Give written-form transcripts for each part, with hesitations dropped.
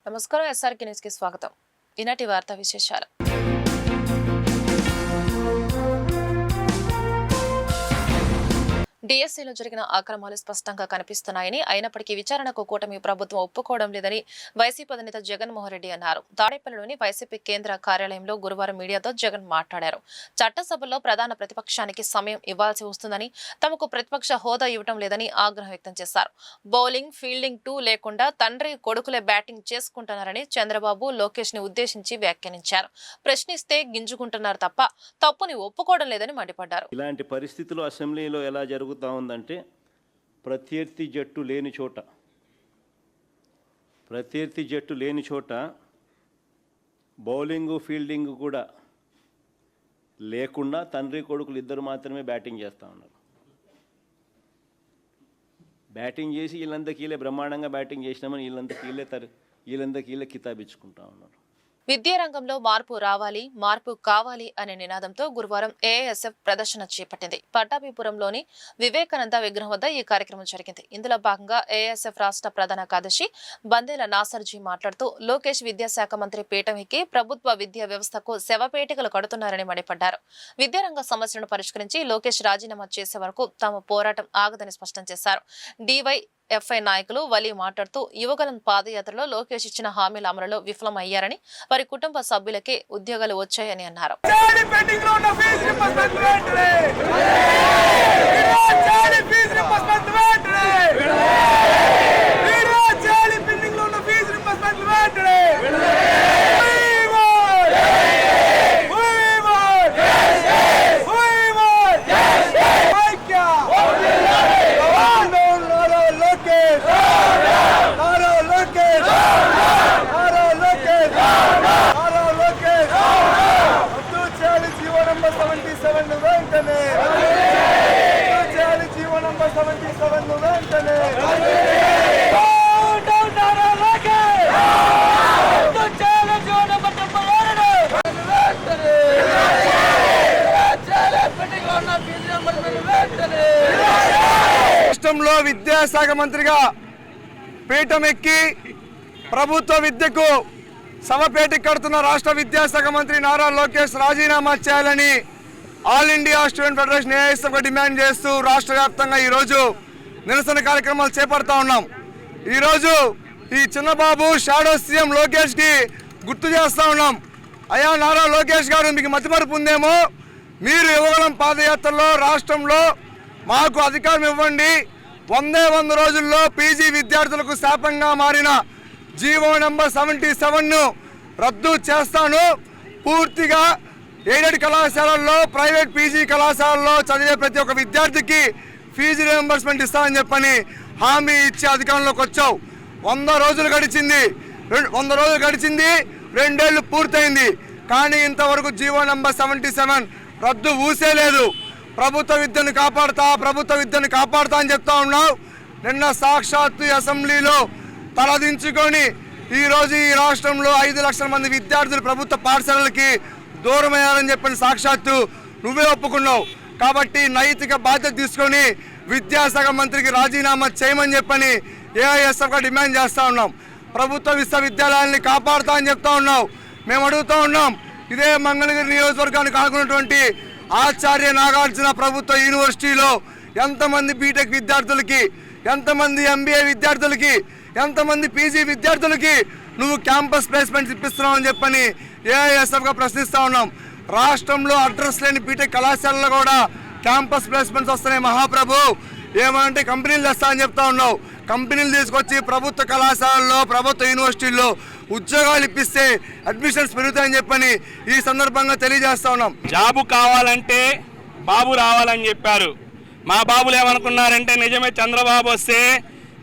నమస్కారం SRK news కి స్వాగతం. ఈనాటి వార్తా విశేషాలు. డిఎస్సీలో జరిగిన అక్రమాలు స్పష్టంగా కనిపిస్తున్నాయని, అయినప్పటికీ విచారణకు కూటమి ప్రభుత్వం ఒప్పుకోవడం లేదని వైసీపీ అధినేత జగన్మోహన్ రెడ్డి అన్నారు. తాడేపల్లిలోని వైసీపీ కేంద్ర కార్యాలయంలో గురువారం మీడియాతో జగన్ మాట్లాడారు. చట్టసభలో ప్రధాన ప్రతిపక్షానికి సమయం ఇవ్వాల్సి వస్తుందని, తమకు ప్రతిపక్ష హోదా ఇవ్వడం లేదని ఆగ్రహం వ్యక్తం చేశారు. బౌలింగ్, ఫీల్డింగ్ టూ లేకుండా తండ్రి కొడుకులే బ్యాటింగ్ చేసుకుంటున్నారని చంద్రబాబు, లోకేష్ ని ఉద్దేశించి వ్యాఖ్యానించారు. ప్రశ్నిస్తే గింజుకుంటున్నారు తప్ప తప్పుని ఒప్పుకోవడం లేదని మండిపడ్డారు. ఇలాంటి పరిస్థితులు అసెంబ్లీలో ఎలా జరుగుతూ ఉందంటే, ప్రత్యర్థి జట్టు లేని చోట బౌలింగు, ఫీల్డింగ్ కూడా లేకుండా తండ్రి కొడుకులు ఇద్దరు మాత్రమే బ్యాటింగ్ చేస్తూ ఉన్నారు. బ్యాటింగ్ చేసి వీళ్ళందరికీలే బ్రహ్మాండంగా బ్యాటింగ్ చేసినామని వీళ్ళందరికీలే కితాబిచ్చుకుంటా ఉన్నారు. విద్యారంగంలో మార్పు రావాలి, మార్పు కావాలి అనే నినాదంతో గురువారం ఏఐఎస్ఎఫ్ ప్రదర్శన చేపట్టింది. పట్టాభిపురంలోని వివేకానంద విగ్రహం వద్ద ఈ కార్యక్రమం జరిగింది. ఇందులో భాగంగా ఏఐఎస్ఎఫ్ రాష్ట్ర ప్రధాన కార్యదర్శి బందేల నాసర్జీ మాట్లాడుతూ, లోకేష్ విద్యాశాఖ మంత్రి పీఠం ఎక్కి ప్రభుత్వ విద్యా వ్యవస్థకు శవపేటికలు కడుతున్నారని మండిపడ్డారు. విద్యారంగ సమస్యలను పరిష్కరించి లోకేష్ రాజీనామా చేసే వరకు తమ పోరాటం ఆగదని స్పష్టం చేశారు. డివైఎఫ్ఐ నాయకులు వలి మాట్లాడుతూ, యువగలం పాదయాత్రలో లోకేష్ ఇచ్చిన హామీల అమలులో విఫలమయ్యారని, వారి కుటుంబ సభ్యులకే ఉద్యోగాలు వచ్చాయని అన్నారు. రాష్ట్రంలో విద్యాశాఖ మంత్రిగా పీఠం ఎక్కి ప్రభుత్వ విద్యకు శవపేటిక కడుతున్న రాష్ట్ర విద్యాశాఖ మంత్రి నారా లోకేష్ రాజీనామా చేయాలని all India student federation AISF demand చేస్తూ రాష్ట్ర వ్యాప్తంగా ఈరోజు నిరసన కార్యక్రమాలు చేపడతా ఉన్నాం. ఈరోజు ఈ చిన్నబాబు షాడో సీఎం లోకేష్కి గుర్తు చేస్తూ ఉన్నాం. అయ్యా నారా లోకేష్ గారు, మీకు మతిమరుపు ఉందేమో. మీరు యువగలం పాదయాత్రలో రాష్ట్రంలో మాకు అధికారం ఇవ్వండి, 100 రోజుల్లో పీజీ విద్యార్థులకు శాపంగా మారిన జీవో నెంబర్ 77ను రద్దు చేస్తాను, పూర్తిగా ఎయిడెడ్ కళాశాలల్లో, ప్రైవేట్ పీజీ కళాశాలల్లో చదివే ప్రతి ఒక్క విద్యార్థికి ఫీజు రియంబర్స్మెంట్ ఇస్తామని చెప్పని హామీ ఇచ్చి అధికారంలోకి వచ్చావు. 100 రోజులు గడిచింది, 2 ఏళ్ళు పూర్తయింది. కానీ ఇంతవరకు జీవో నెంబర్ 77 రద్దు ఊసేలేదు. ప్రభుత్వ విద్యను కాపాడుతా అని చెప్తా ఉన్నావు. నిన్న సాక్షాత్తు అసెంబ్లీలో తలదించుకొని ఈరోజు ఈ రాష్ట్రంలో 5 లక్షల మంది విద్యార్థులు ప్రభుత్వ పాఠశాలలకి దూరమయ్యారని చెప్పని సాక్షాత్తు నువ్వే ఒప్పుకున్నావు. కాబట్టి నైతిక బాధ్యత తీసుకొని విద్యాశాఖ మంత్రికి రాజీనామా చేయమని చెప్పని ఏఐఎస్ఎఫ్గా డిమాండ్ చేస్తూ ఉన్నాం. ప్రభుత్వ విశ్వవిద్యాలయాల్ని కాపాడుతా అని చెప్తా ఉన్నావు. మేము అడుగుతూ ఉన్నాం, ఇదే మంగళగిరి నియోజకవర్గానికి ఆనుకున్నటువంటి ఆచార్య నాగార్జున ప్రభుత్వ యూనివర్సిటీలో ఎంతమంది బీటెక్ విద్యార్థులకి, ఎంతమంది ఎంబీఏ విద్యార్థులకి, ఎంతమంది పీజీ విద్యార్థులకి నువ్వు క్యాంపస్ ప్లేస్మెంట్స్ ఇప్పిస్తున్నావు అని చెప్పని ఏఐఎస్ఎఫ్గా ప్రశ్నిస్తూ ఉన్నాం. రాష్ట్రంలో అడ్రస్ లేని బీటెక్ కళాశాలలో కూడా క్యాంపస్ ప్లేస్మెంట్స్ వస్తున్నాయి. మహాప్రభు, ఏమంటే కంపెనీలు తెస్తా అని చెప్తా ఉన్నావు. కంపెనీలు తీసుకొచ్చి ప్రభుత్వ కళాశాలల్లో, ప్రభుత్వ యూనివర్సిటీల్లో ఉద్యోగాలు ఇప్పిస్తే అడ్మిషన్స్ పెరుగుతాయని చెప్పని ఈ సందర్భంగా తెలియజేస్తా ఉన్నాం. జాబు కావాలంటే బాబు రావాలని చెప్పారు. మా బాబులు ఏమనుకున్నారంటే, నిజమే చంద్రబాబు వస్తే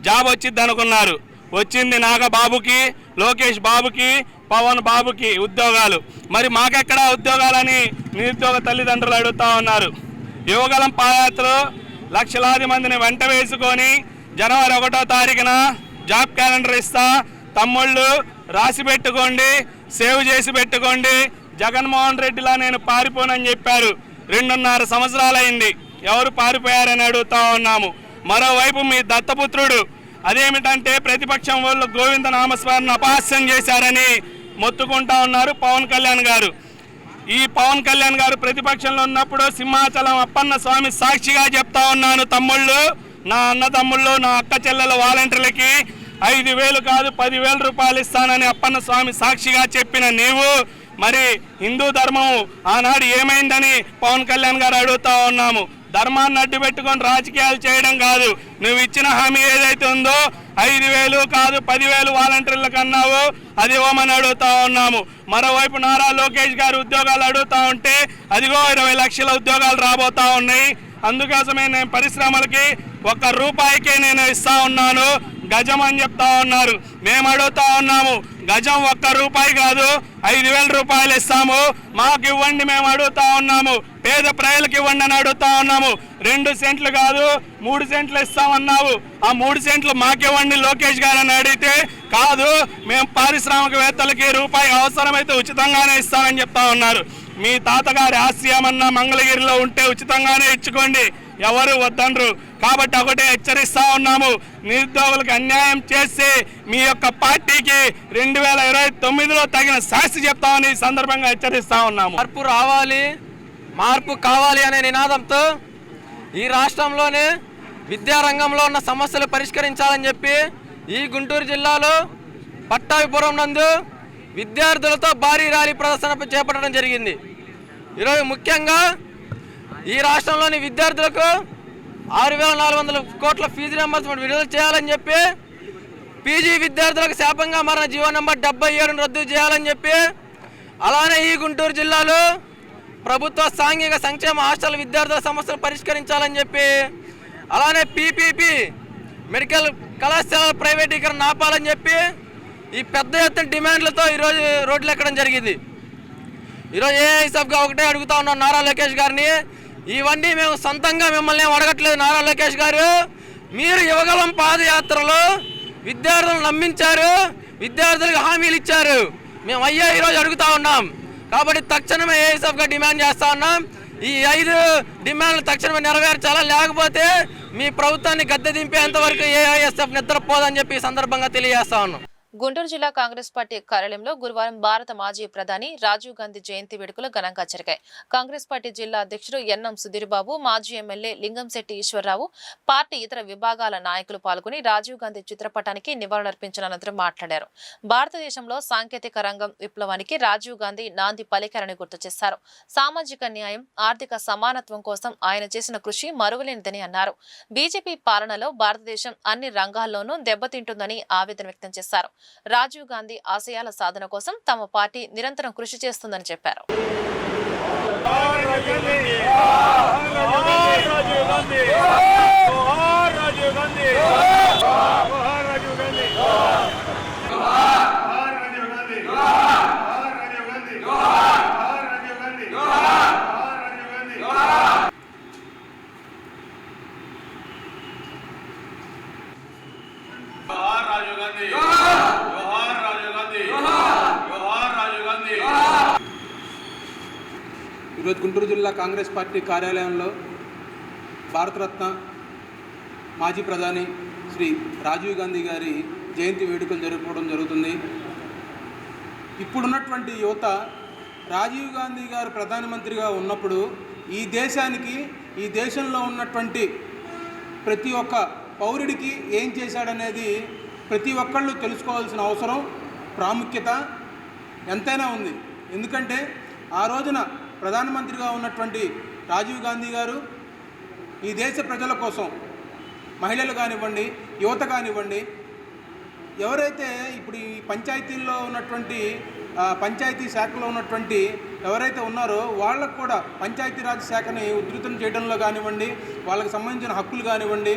జాబ్ వచ్చింది అనుకున్నారు. వచ్చింది నాగబాబుకి, లోకేష్ బాబుకి, పవన్ బాబుకి ఉద్యోగాలు. మరి మాకెక్కడ ఉద్యోగాలని నిరుద్యోగ తల్లిదండ్రులు అడుగుతా ఉన్నారు. యువగలం పాదయాత్రలో లక్షలాది మందిని వెంట వేసుకొని జనవరి 1వ తారీఖున జాబ్ క్యాలెండర్ ఇస్తా, తమ్ముళ్ళు రాసి పెట్టుకోండి, సేవ్ చేసి పెట్టుకోండి, జగన్మోహన్ రెడ్డిలా నేను పారిపోనని చెప్పారు. 2.5 సంవత్సరాలైంది. ఎవరు పారిపోయారని అడుగుతా ఉన్నాము. మరోవైపు మీ దత్తపుత్రుడు అదేమిటంటే ప్రతిపక్షం వాళ్ళు గోవింద నామస్మరణ అపహాస్యం చేశారని మొత్తుకుంటా ఉన్నారు పవన్ కళ్యాణ్ గారు. ఈ పవన్ కళ్యాణ్ గారు ప్రతిపక్షంలో ఉన్నప్పుడు సింహాచలం అప్పన్న స్వామి సాక్షిగా చెప్తా ఉన్నాను, తమ్ముళ్ళు, నా అన్న తమ్ముళ్ళు, నా అక్క చెల్లెల వాలంటీర్లకి 5,000 కాదు 10,000 రూపాయలు ఇస్తానని అప్పన్న స్వామి సాక్షిగా చెప్పిన నీవు మరి హిందూ ధర్మం ఆనాడు ఏమైందని పవన్ కళ్యాణ్ గారు అడుగుతా ఉన్నాము. ధర్మాన్ని అడ్డు పెట్టుకొని రాజకీయాలు చేయడం కాదు. నువ్వు ఇచ్చిన హామీ ఏదైతే ఉందో 5,000 కాదు 10,000 వాలంటీర్లకు అన్నావు, అది ఇవ్వమని అడుగుతా ఉన్నాము. మరోవైపు నారా లోకేష్ గారు ఉద్యోగాలు అడుగుతా ఉంటే అదిగో 20 లక్షల ఉద్యోగాలు రాబోతా ఉన్నాయి. అందుకోసమే నేను పరిశ్రమలకి ₹1 నేను ఇస్తా ఉన్నాను, గజం అని చెప్తా ఉన్నారు. మేము అడుగుతా ఉన్నాము, గజం ₹1 కాదు 5,000 రూపాయలు ఇస్తాము, మాకు ఇవ్వండి మేము అడుగుతా ఉన్నాము. పేద ప్రజలకు ఇవ్వండి అని అడుగుతా ఉన్నాము. 2 సెంట్లు కాదు 3 సెంట్లు ఇస్తామన్నావు, ఆ 3 సెంట్లు మాకివ్వండి లోకేష్ గారు అని అడిగితే కాదు మేము పారిశ్రామికవేత్తలకి రూపాయి అవసరమైతే ఉచితంగానే ఇస్తామని చెప్తా ఉన్నారు. మీ తాతగారి ఆశ్రయమన్నా మంగళగిరిలో ఉంటే ఉచితంగానే ఇచ్చుకోండి, ఎవరు వద్దనరు. కాబట్టి ఒకటే హెచ్చరిస్తా ఉన్నాము, నిరుద్యోగులకు అన్యాయం చేసి మీ యొక్క పార్టీకి 2029లో తగిన శాస్తి చెప్తామని ఈ సందర్భంగా హెచ్చరిస్తా ఉన్నాము. మార్పు రావాలి, మార్పు కావాలి అనే నినాదంతో ఈ రాష్ట్రంలోనే విద్యారంగంలో ఉన్న సమస్యలు పరిష్కరించాలని చెప్పి ఈ గుంటూరు జిల్లాలో పట్టాభిపురం నందు విద్యార్థులతో భారీ ర్యాలీ ప్రదర్శన చేపట్టడం జరిగింది. ఈరోజు ముఖ్యంగా ఈ రాష్ట్రంలోని విద్యార్థులకు 6,400 కోట్ల ఫీజు రియంబర్స్మెంట్ విడుదల చేయాలని చెప్పి, పీజీ విద్యార్థులకు శాపంగా మారిన జీవో నంబర్ 77 రద్దు చేయాలని చెప్పి, అలానే ఈ గుంటూరు జిల్లాలో ప్రభుత్వ సాంఘిక సంక్షేమ హాస్టల్ విద్యార్థుల సమస్యలు పరిష్కరించాలని చెప్పి, అలానే పీపీపీ మెడికల్ కళాశాలల ప్రైవేటీకరణ ఆపాలని చెప్పి ఈ పెద్ద ఎత్తున డిమాండ్లతో ఈరోజు రోడ్లు ఎక్కడం జరిగింది. ఈరోజు ఏఐఎస్ఎఫ్గా ఒకటే అడుగుతా ఉన్నాం నారా లోకేష్ గారిని, ఇవన్నీ మేము సొంతంగా మిమ్మల్ని అడగట్లేదు. నారా లోకేష్ గారు, మీరు యువగలం పాదయాత్రలో విద్యార్థులను నమ్మించారు, విద్యార్థులకు హామీలు ఇచ్చారు, మేము అయ్యా ఈరోజు అడుగుతా ఉన్నాం. కాబట్టి తక్షణమే ఏఐఎస్ఎఫ్గా డిమాండ్ చేస్తా ఉన్నాం, ఈ 5 డిమాండ్లు తక్షణమే నెరవేర్చాలా, లేకపోతే మీ ప్రభుత్వాన్ని గద్దె దింపేంత వరకు ఏఐఎస్ఎఫ్ నిద్రపోదని చెప్పి ఈ సందర్భంగా తెలియజేస్తా ఉన్నాం. గుంటూరు జిల్లా కాంగ్రెస్ పార్టీ కార్యాలయంలో గురువారం భారత మాజీ ప్రధాని రాజీవ్ గాంధీ జయంతి వేడుకలు ఘనంగా జరిగాయి. కాంగ్రెస్ పార్టీ జిల్లా అధ్యక్షుడు ఎన్ఎం సుధీర్ బాబు, మాజీ ఎమ్మెల్యే లింగంశెట్టి ఈశ్వరరావు, పార్టీ ఇతర విభాగాల నాయకులు పాల్గొని రాజీవ్ గాంధీ చిత్రపటానికి నివాళులర్పించిన అనంతరం మాట్లాడారు. భారతదేశంలో సాంకేతిక రంగం విప్లవానికి రాజీవ్ గాంధీ నాంది పలికారని గుర్తు చేశారు. సామాజిక న్యాయం, ఆర్థిక సమానత్వం కోసం ఆయన చేసిన కృషి మరువలేనిదని అన్నారు. బీజేపీ పాలనలో భారతదేశం అన్ని రంగాల్లోనూ దెబ్బతింటుందని ఆవేదన వ్యక్తం చేశారు. రాజీవ్ గాంధీ ఆశయాల సాధన కోసం తమ పార్టీ నిరంతరం కృషి చేస్తుందని చెప్పారు. ఈరోజు గుంటూరు జిల్లా కాంగ్రెస్ పార్టీ కార్యాలయంలో భారతరత్న మాజీ ప్రధాని శ్రీ రాజీవ్ గాంధీ గారి జయంతి వేడుకలు జరుపుకోవడం జరుగుతుంది. ఇప్పుడున్నటువంటి యువత రాజీవ్ గాంధీ గారు ప్రధానమంత్రిగా ఉన్నప్పుడు ఈ దేశానికి, ఈ దేశంలో ఉన్నటువంటి ప్రతి ఒక్క పౌరుడికి ఏం చేశాడనేది ప్రతి ఒక్కళ్ళు తెలుసుకోవాల్సిన అవసరం, ప్రాముఖ్యత ఎంతైనా ఉంది. ఎందుకంటే ఆ రోజున ప్రధానమంత్రిగా ఉన్నటువంటి రాజీవ్ గాంధీ గారు ఈ దేశ ప్రజల కోసం, మహిళలు కానివ్వండి, యువత కానివ్వండి, ఎవరైతే ఇప్పుడు ఈ పంచాయతీల్లో ఉన్నటువంటి పంచాయతీ శాఖలో ఉన్నటువంటి ఎవరైతే ఉన్నారో వాళ్ళకు కూడా పంచాయతీరాజ్ శాఖని ఉధృతం చేయడంలో కానివ్వండి, వాళ్ళకి సంబంధించిన హక్కులు కానివ్వండి,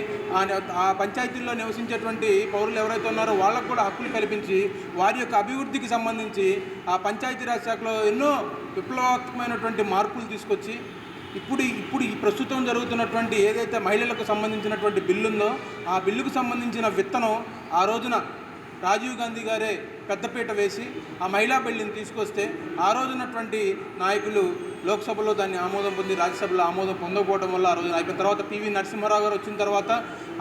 ఆ పంచాయతీల్లో నివసించేటువంటి పౌరులు ఎవరైతే ఉన్నారో వాళ్ళకు కూడా హక్కులు కల్పించి వారి యొక్క అభివృద్ధికి సంబంధించి ఆ పంచాయతీరాజ్ శాఖలో ఎన్నో విప్లవాత్మకమైనటువంటి మార్పులు తీసుకొచ్చి ఇప్పుడు ఈ ప్రస్తుతం జరుగుతున్నటువంటి ఏదైతే మహిళలకు సంబంధించినటువంటి బిల్లు ఉందో ఆ బిల్లుకు సంబంధించిన విత్తనం ఆ రోజున రాజీవ్ గాంధీ గారే పెద్దపీట వేసి ఆ మహిళా బిల్లుని తీసుకొస్తే ఆ రోజున్నటువంటి నాయకులు లోక్సభలో దాన్ని ఆమోదం పొంది రాజ్యసభలో ఆమోదం పొందకపోవడం వల్ల ఆ రోజున అయిపోయిన తర్వాత పివి నరసింహారావు గారు వచ్చిన తర్వాత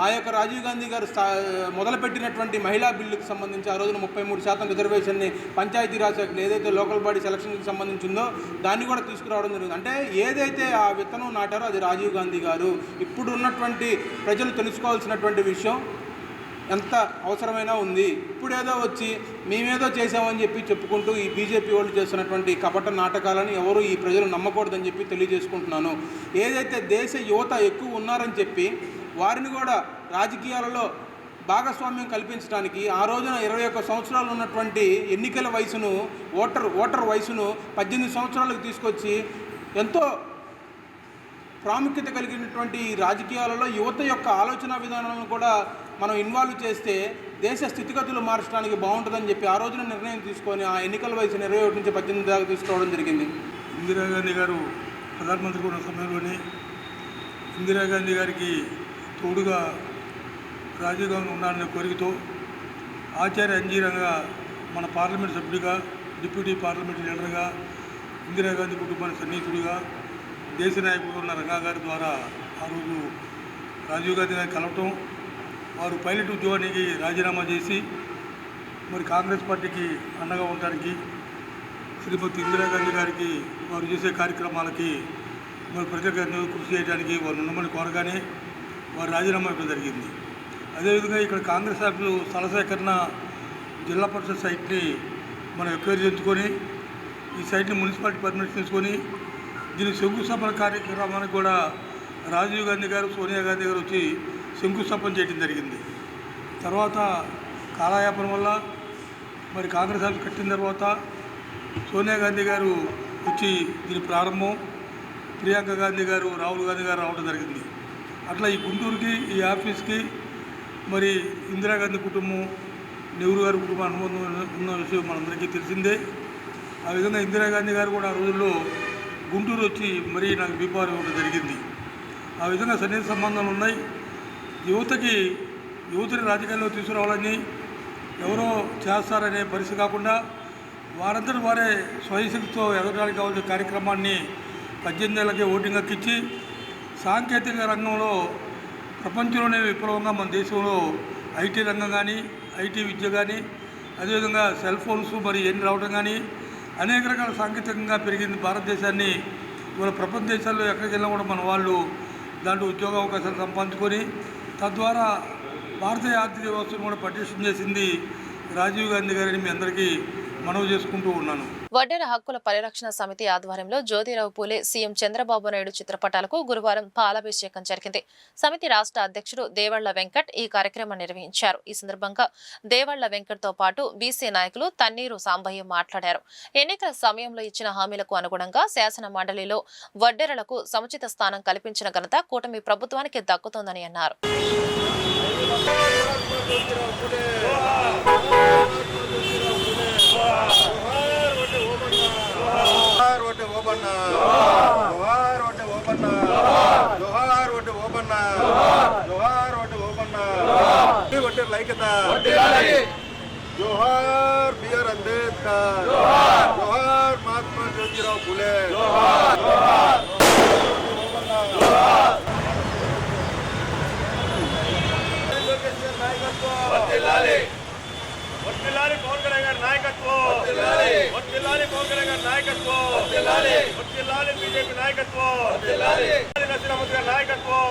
ఆ యొక్క రాజీవ్ గాంధీ గారు మొదలుపెట్టినటువంటి మహిళా బిల్లుకు సంబంధించి ఆ రోజున 33% రిజర్వేషన్ని పంచాయతీరాజ్ శాఖలు ఏదైతే లోకల్ బాడీ సెలక్షన్కి సంబంధించిందో దాన్ని కూడా తీసుకురావడం జరిగింది. అంటే ఏదైతే ఆ విత్తనం నాటారో అది రాజీవ్ గాంధీ గారు. ఇప్పుడు ఉన్నటువంటి ప్రజలు తెలుసుకోవాల్సినటువంటి విషయం ఎంత అవసరమైనా ఉంది. ఇప్పుడేదో వచ్చి మేమేదో చేసామని చెప్పి చెప్పుకుంటూ ఈ బీజేపీ వాళ్ళు చేస్తున్నటువంటి కపట నాటకాలను ఎవరు ఈ ప్రజలు నమ్మకూడదని చెప్పి తెలియజేసుకుంటున్నాను. ఏదైతే దేశ యువత ఎక్కువ ఉన్నారని చెప్పి వారిని కూడా రాజకీయాలలో భాగస్వామ్యం కల్పించడానికి ఆ రోజున 21 సంవత్సరాలు ఉన్నటువంటి ఎన్నికల వయసును ఓటర్ వయసును 18 సంవత్సరాలకు తీసుకొచ్చి ఎంతో ప్రాముఖ్యత కలిగినటువంటి రాజకీయాలలో యువత యొక్క ఆలోచన విధానాలను కూడా మనం ఇన్వాల్వ్ చేస్తే దేశ స్థితిగతులు మార్చడానికి బాగుంటుందని చెప్పి ఆ రోజున నిర్ణయం తీసుకొని ఆ ఎన్నికల వయసు 21 నుంచి 18 దాకా తీసుకోవడం జరిగింది. ఇందిరాగాంధీ గారు ప్రధానమంత్రి ఉన్న సమయంలోనే ఇందిరాగాంధీ గారికి తోడుగా రాజీవ్ గాంధీ ఉండాలనే కోరికతో ఆచార్య అంజీరంగా మన పార్లమెంట్ సభ్యుడిగా డిప్యూటీ పార్లమెంట్ లీడర్గా ఇందిరాగాంధీ కుటుంబానికి సన్నిహితుడిగా దేశ నాయకుడు ఉన్న రంగా గారి ద్వారా ఆ రోజు రాజీవ్ గాంధీ గారిని కలవటం, వారు పైలట్ ఉద్యోగానికి రాజీనామా చేసి మరి కాంగ్రెస్ పార్టీకి అండగా ఉండడానికి శ్రీమతి ఇందిరాగాంధీ గారికి వారు చేసే కార్యక్రమాలకి మరి ప్రజలకు కృషి చేయడానికి వారు ఉండమని కోరగానే వారు రాజీనామా ఇవ్వడం జరిగింది. అదేవిధంగా ఇక్కడ కాంగ్రెస్ సభ్యులు స్థల సేకరణ జిల్లా పరిషత్ సైట్ని మనం ఎక్వైర్ చేసుకొని ఈ సైట్ని మున్సిపాలిటీ పర్మిషన్ తీసుకొని దీని శంకుస్థాపన కార్యక్రమానికి కూడా రాజీవ్ గాంధీ గారు సోనియా గాంధీ గారు వచ్చి శంకుస్థాపన చేయడం జరిగింది. తర్వాత కాలయాపన వల్ల మరి కాంగ్రెస్ ఆఫీస్ కట్టిన తర్వాత సోనియా గాంధీ గారు వచ్చి దీని ప్రారంభం, ప్రియాంక గాంధీ గారు రాహుల్ గాంధీ గారు రావడం జరిగింది. అట్లా ఈ గుంటూరుకి ఈ ఆఫీస్కి మరి ఇందిరాగాంధీ కుటుంబం, నెహ్రూ గారి కుటుంబం అనుబంధం ఉన్న విషయం మనందరికీ తెలిసిందే. ఆ విధంగా ఇందిరాగాంధీ గారు కూడా ఆ రోజుల్లో గుంటూరు వచ్చి మరీ నాకు బీఫార్ ఇవ్వడం జరిగింది. ఆ విధంగా సన్నిహిత సంబంధాలు ఉన్నాయి. యువతని రాజకీయాల్లో తీసుకురావాలని ఎవరో చేస్తారనే పరిస్థితి కాకుండా వారందరూ వారే స్వయశక్తితో ఎదగడానికి కావాల్సిన కార్యక్రమాన్ని 18 ఏళ్ళకే ఓటింగ్ హక్కిచ్చి సాంకేతిక రంగంలో ప్రపంచంలోనే విప్లవంగా మన దేశంలో ఐటీ రంగం కానీ, ఐటీ విద్య కానీ, అదేవిధంగా సెల్ ఫోన్స్ మరి ఎన్ని రావడం కానీ అనేక రకాల సాంకేతికంగా పెరిగింది భారతదేశాన్ని. ఇవాళ ప్రపంచ దేశాల్లో ఎక్కడికి వెళ్ళినా కూడా మన వాళ్ళు దాంట్లో ఉద్యోగ అవకాశాలు సంపాదించుకొని తద్వారా భారతీయ ఆర్థిక వ్యవస్థను కూడా పటిష్టం చేసింది రాజీవ్ గాంధీ గారిని మీ అందరికీ మనవి చేసుకుంటూ ఉన్నాను. వడ్డెర హక్కుల పరిరక్షణ సమితి ఆధ్వర్యంలో జ్యోతిరావు పూలే, సీఎం చంద్రబాబు నాయుడు చిత్రపటాలకు గురువారం పాలాభిషేకం జరిగింది. సమితి రాష్ట్ర అధ్యక్షుడు దేవళ్ల వెంకట్ ఈ కార్యక్రమం నిర్వహించారు. ఈ సందర్భంగా దేవళ్ల వెంకట్ తో పాటు బీసీ నాయకులు తన్నీరు సాంబయ్య మాట్లాడారు. ఎన్నికల సమయంలో ఇచ్చిన హామీలకు అనుగుణంగా శాసన మండలిలో వడ్డెరలకు సముచిత స్థానం కల్పించిన ఘనత కూటమి ప్రభుత్వానికి దక్కుతోందని అన్నారు. जोहार बी.आर. अंबेडकर, जोहार महात्मा ज्योतिराव फुले, పవన్ కళ్యాణ్ నాయకత్వం, బీజేపీ నాయకత్వం, నరసింహ నాయకత్వం,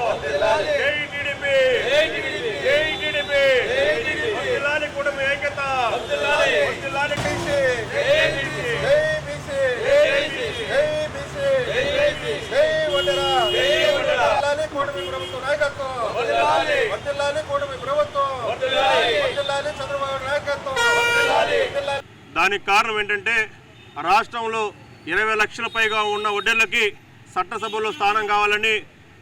కూటమి ఐక్యత, కూటమి ప్రభుత్వ నాయకత్వం, కూటమి ప్రభుత్వం, చంద్రబాబు నాయకత్వం. దానికి కారణం ఏంటంటే రాష్ట్రంలో 20 లక్షల పైగా ఉన్న వడ్డెర్లకి చట్టసభలో స్థానం కావాలని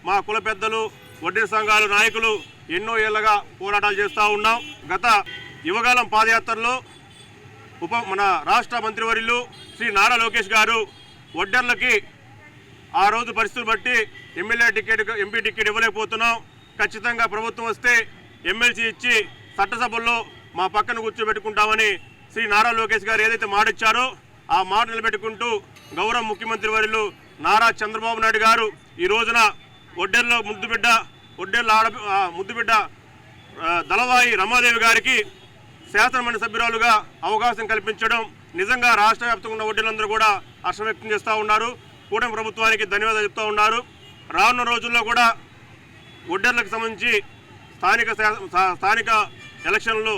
మా కుల పెద్దలు, వడ్డెర సంఘాల నాయకులు ఎన్నో ఏళ్లుగా పోరాటాలు చేస్తూ ఉన్నాం. గత యువగాలం పాదయాత్రలో మన రాష్ట్ర మంత్రివర్యులు శ్రీ నారా లోకేష్ గారు వడ్డెర్లకి ఆ రోజు పరిస్థితులు బట్టి ఎమ్మెల్యే టికెట్, ఎంపీ టికెట్ ఇవ్వలేకపోతున్నాం, ఖచ్చితంగా ప్రభుత్వం వస్తే ఎమ్మెల్సీ ఇచ్చి చట్టసభల్లో మా పక్కన కూర్చోబెట్టుకుంటామని శ్రీ నారా లోకేష్ గారు ఏదైతే మాట ఇచ్చారో ఆ మాట నిలబెట్టుకుంటూ గౌరవ ముఖ్యమంత్రి వర్యులు నారా చంద్రబాబు నాయుడు గారు ఈ రోజున ఒడ్డెర్లో ముద్దుబిడ్డ దళవాయి రమాదేవి గారికి శాసనమండలి సభ్యురాలుగా అవకాశం కల్పించడం నిజంగా రాష్ట్ర వ్యాప్తంగా ఉన్న ఒడ్డెర్లందరూ కూడా హర్షం వ్యక్తం చేస్తూ ఉన్నారు. కూటమి ప్రభుత్వానికి ధన్యవాదాలు చెప్తూ ఉన్నారు. రానున్న రోజుల్లో కూడా ఒడ్డెర్లకు సంబంధించి స్థానిక ఎలక్షన్లో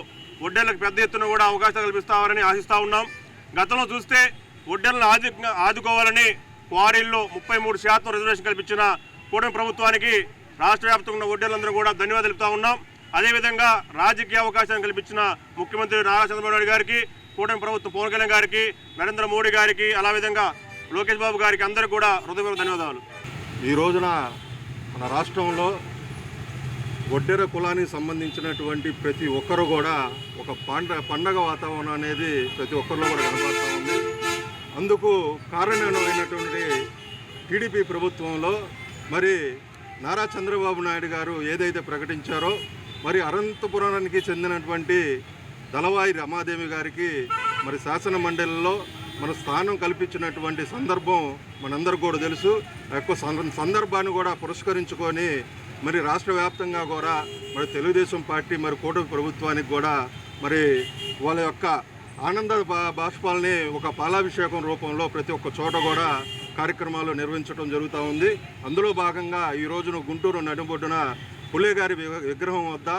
ఒడ్డెర్లకు పెద్ద ఎత్తున కూడా అవకాశం కల్పిస్తామని ఆశిస్తూ ఉన్నాం. గతంలో చూస్తే ఒడ్డెర్లను ఆదుకోవాలని క్వారీల్లో 33% రిజర్వేషన్ కల్పించిన కూటమి ప్రభుత్వానికి రాష్ట్ర వ్యాప్తంగా ఉన్న ఒడ్డెర్లందరూ కూడా ధన్యవాదాలు చెప్తా ఉన్నాం. అదేవిధంగా రాజకీయ అవకాశాన్ని కల్పించిన ముఖ్యమంత్రి నారా చంద్రబాబు నాయుడు గారికి, కూటమి ప్రభుత్వం పవన్ కళ్యాణ్ గారికి, నరేంద్ర మోడీ గారికి, అలావిధంగా లోకేష్ బాబు గారికి అందరూ కూడా హృదయపూర్వక ధన్యవాదాలు. ఈ రోజున మన రాష్ట్రంలో ఒడ్డెర కులానికి సంబంధించినటువంటి ప్రతి ఒక్కరు కూడా ఒక పండగ వాతావరణం అనేది ప్రతి ఒక్కరిలో కూడా కనబడుతూ ఉంది. అందుకు కారణమైనటువంటి టీడీపీ ప్రభుత్వంలో మరి నారా చంద్రబాబు నాయుడు గారు ఏదైతే ప్రకటించారో మరి అనంతపురానికి చెందినటువంటి దళవాయి రమాదేవి గారికి మరి శాసన మండలిలో మన స్థానం కల్పించినటువంటి సందర్భం మనందరికీ కూడా తెలుసు. ఆ యొక్క సందర్భాన్ని కూడా పురస్కరించుకొని మరి రాష్ట్ర వ్యాప్తంగా కూడా మరి తెలుగుదేశం పార్టీ మరి కూటమి ప్రభుత్వానికి కూడా మరి వాళ్ళ యొక్క ఆనంద బాష్పాలని ఒక పాలాభిషేకం రూపంలో ప్రతి ఒక్క చోట కూడా కార్యక్రమాలు నిర్వహించడం జరుగుతూ ఉంది. అందులో భాగంగా ఈ రోజున గుంటూరు నడిబొడ్డున పులే గారి విగ్రహం వద్ద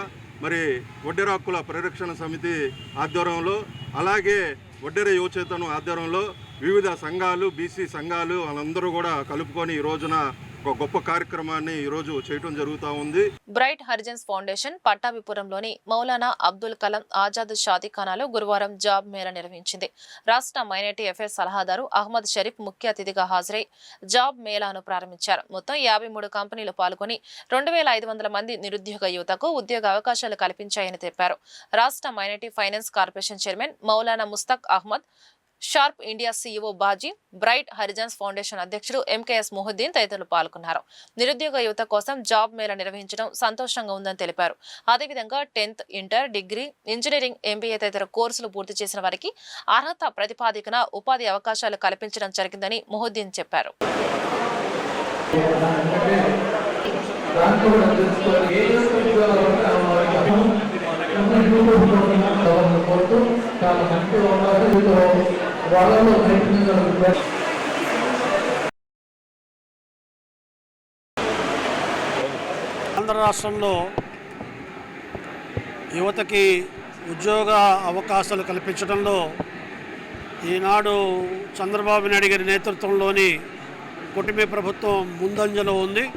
మరి ఒడ్డెర హక్కుల పరిరక్షణ సమితి ఆధ్వర్యంలో, అలాగే ఒడ్డెర యువచేతనం ఆధ్వర్యంలో వివిధ సంఘాలు, బీసీ సంఘాలు వాళ్ళందరూ కూడా కలుపుకొని ఈ రోజున ఒక గొప్ప కార్యక్రమాన్ని ఈ రోజు చేయడం జరుగుతూ ఉంది. Bright Horizons foundation పట్టాభిపురంలోని Maulana Abdul Kalam Azad షాదీఖానాలో గురువారం జాబ్ మేళా నిర్వహించింది. రాష్ట్ర మైనార్టీ అఫైర్స్ సలహాదారు అహ్మద్ షరీఫ్ ముఖ్య అతిథిగా హాజరై జాబ్ మేళాను ప్రారంభించారు. మొత్తం 53 కంపెనీలు పాల్గొని 2500 మంది నిరుద్యోగ యువతకు ఉద్యోగ అవకాశాలు కల్పించాయని తెలిపారు. రాష్ట్ర minority finance corporation chairman Maulana Mustaq Ahmed, Sharp India CEO Baji, Bright Horizons Foundation అధ్యక్షుడు ఎంకేఎస్ మొహుద్దీన్ తదితరులు పాల్గొన్నారు. నిరుద్యోగ యువత కోసం జాబ్ మేళా నిర్వహించడం సంతోషంగా ఉందని తెలిపారు. అదేవిధంగా 10th, inter, degree, engineering, MBA తదితర కోర్సులు పూర్తి చేసిన వారికి అర్హత ప్రతిపాదికన ఉపాధి అవకాశాలు కల్పించడం జరిగిందని మొహుద్దీన్ చెప్పారు. ఆంధ్ర రాష్ట్రంలో యువతకి ఉద్యోగ అవకాశాలు కల్పించడంలో ఈనాడు చంద్రబాబు నాయుడు గారి నేతృత్వంలోని కూటమి ప్రభుత్వం ముందంజలో ఉంది.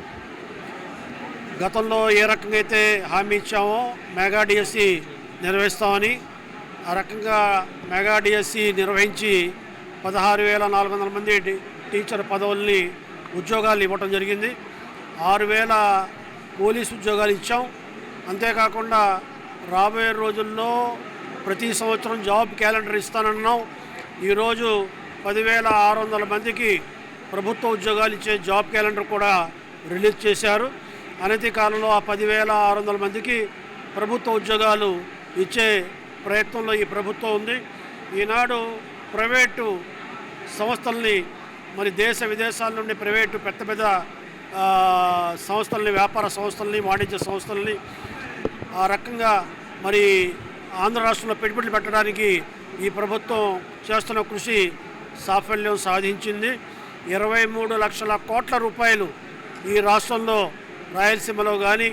గతంలో ఏ రకంగా అయితే హామీ ఇచ్చామో మెగా డిఎస్సి నిర్వహిస్తామని, ఆ రకంగా మెగా డిఎస్సి నిర్వహించి 16,400 మంది టీచర్ పదవుల్ని ఉద్యోగాలు ఇవ్వటం జరిగింది. 6,000 పోలీసు ఉద్యోగాలు ఇచ్చాం. అంతేకాకుండా రాబోయే రోజుల్లో ప్రతి సంవత్సరం జాబ్ క్యాలెండర్ ఇస్తానన్నాం. ఈరోజు 10,600 మందికి ప్రభుత్వ ఉద్యోగాలు ఇచ్చే జాబ్ క్యాలెండర్ కూడా రిలీజ్ చేశారు. అనతి కాలంలో ఆ 10,600 మందికి ప్రభుత్వ ఉద్యోగాలు ఇచ్చే ప్రయత్నంలో ఈ ప్రభుత్వం ఉంది. ఈనాడు ప్రైవేటు సంస్థల్ని, మరి దేశ విదేశాల నుండి ప్రైవేటు పెద్ద పెద్ద సంస్థల్ని, వ్యాపార సంస్థల్ని, వాణిజ్య సంస్థల్ని ఆ రకంగా మరి ఆంధ్ర రాష్ట్రంలో పెట్టుబడులు పెట్టడానికి ఈ ప్రభుత్వం చేస్తున్న కృషి సాఫల్యం సాధించింది. 23 లక్షల కోట్ల రూపాయలు ఈ రాష్ట్రంలో రాయలసీమలో కానీ,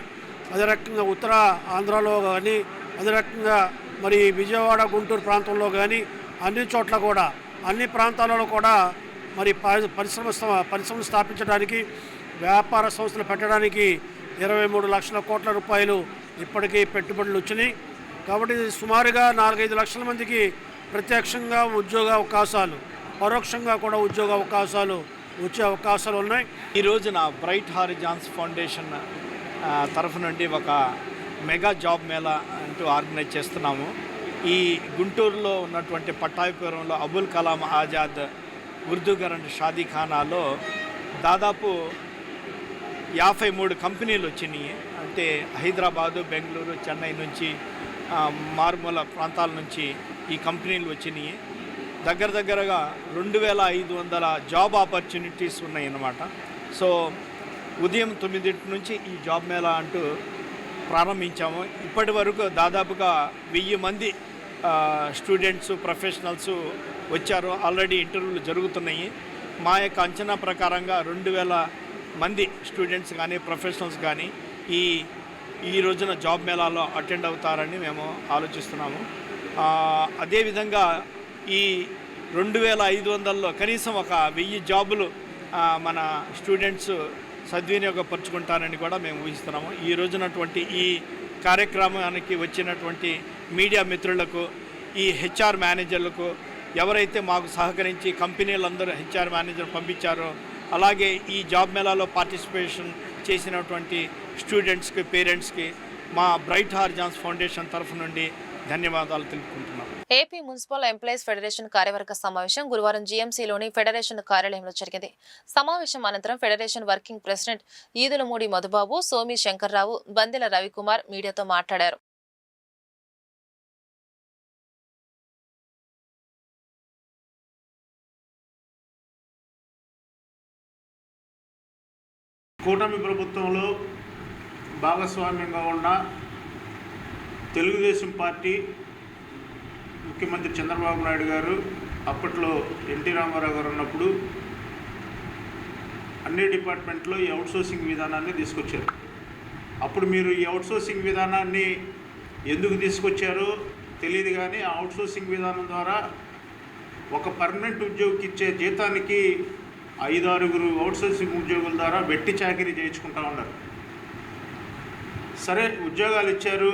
అదే రకంగా ఉత్తర ఆంధ్రాలో కానీ, అదే రకంగా మరి విజయవాడ, గుంటూరు ప్రాంతంలో కానీ అన్ని చోట్ల కూడా, అన్ని ప్రాంతాలలో కూడా మరి పరిశ్రమలు స్థాపించడానికి, వ్యాపార సంస్థలు పెట్టడానికి 23 లక్షల కోట్ల రూపాయలు ఇప్పటికీ పెట్టుబడులు వచ్చినాయి. కాబట్టి సుమారుగా 4-5 లక్షల మందికి ప్రత్యక్షంగా ఉద్యోగ అవకాశాలు, పరోక్షంగా కూడా ఉద్యోగ అవకాశాలు వచ్చే అవకాశాలు ఉన్నాయి. ఈ రోజున బ్రైట్ హారిజాన్స్ ఫౌండేషన్ తరఫు నుండి ఒక మెగా జాబ్ మేళా అంటూ ఆర్గనైజ్ చేస్తున్నాము. ఈ గుంటూరులో ఉన్నటువంటి పట్టాభిపురంలో అబుల్ కలాం ఆజాద్ ఉర్దూ గరంట్ షాదీఖానాలో దాదాపు 53 కంపెనీలు వచ్చినాయి. అంటే హైదరాబాదు, బెంగళూరు, చెన్నై నుంచి, మారుమూల ప్రాంతాల నుంచి ఈ కంపెనీలు వచ్చినాయి. దగ్గరగా 2500 జాబ్ ఆపర్చునిటీస్ ఉన్నాయి అన్నమాట. సో ఉదయం 9 నుంచి ఈ జాబ్ మేళా అంటూ ప్రారంభించాము. ఇప్పటి వరకు దాదాపుగా 1000 మంది స్టూడెంట్స్ ప్రొఫెషనల్స్ వచ్చారు. ఆల్రెడీ ఇంటర్వ్యూలు జరుగుతున్నాయి. మా యొక్క అంచనా ప్రకారంగా 2000 మంది స్టూడెంట్స్ కానీ ప్రొఫెషనల్స్ కానీ ఈ రోజున జాబ్ మేళాలో అటెండ్ అవుతారని మేము ఆలోచిస్తున్నాము. అదేవిధంగా ఈ 2500లో కనీసం ఒక 1000 జాబులు మన స్టూడెంట్స్ సద్వినియోగపరుచుకుంటారని కూడా మేము ఊహిస్తున్నాము. ఈ రోజునటువంటి ఈ కార్యక్రమానికి వచ్చినటువంటి మీడియా మిత్రులకు, ఈ హెచ్ఆర్ మేనేజర్లకు, ఎవరైతే మాకు సహకరించి కంపెనీలందరూ హెచ్ఆర్ మేనేజర్ పంపించారో, అలాగే ఈ జాబ్ మేళాలో పార్టిసిపేషన్ చేసినటువంటి స్టూడెంట్స్కి, పేరెంట్స్కి మా బ్రైట్ హారిజాన్స్ ఫౌండేషన్ తరఫు నుండి ధన్యవాదాలు తెలుపుకుంటున్నాం. ఏపీ మున్సిపల్ ఎంప్లాయీస్ ఫెడరేషన్ కార్యవర్గ సమావేశం గురువారం జీఎంసీలోని ఫెడరేషన్ కార్యాలయంలో జరిగింది. సమావేశం అనంతరం federation working president ఈదులమూడి Madhubabu, సోమి Shankarrao, బందెల రవికుమార్ మీడియాతో మాట్లాడారు. కూటమి ప్రభుత్వంలో భాగస్వామ్యంగా ఉన్న తెలుగుదేశం పార్టీ ముఖ్యమంత్రి చంద్రబాబు నాయుడు గారు అప్పట్లో ఎన్టీ రామారావు గారు ఉన్నప్పుడు అన్ని డిపార్ట్మెంట్లో ఈ అవుట్సోర్సింగ్ విధానాన్ని తీసుకొచ్చారు. అప్పుడు మీరు ఈ అవుట్సోర్సింగ్ విధానాన్ని ఎందుకు తీసుకొచ్చారో తెలియదు, కానీ ఆ అవుట్సోర్సింగ్ విధానం ద్వారా ఒక పర్మనెంట్ ఉద్యోగికి ఇచ్చే జీతానికి 5-6 అవుట్సోర్సింగ్ ఉద్యోగుల ద్వారా వెట్టి చాకిరీ చేయించుకుంటా ఉన్నారు. సరే, ఉద్యోగాలు ఇచ్చారు,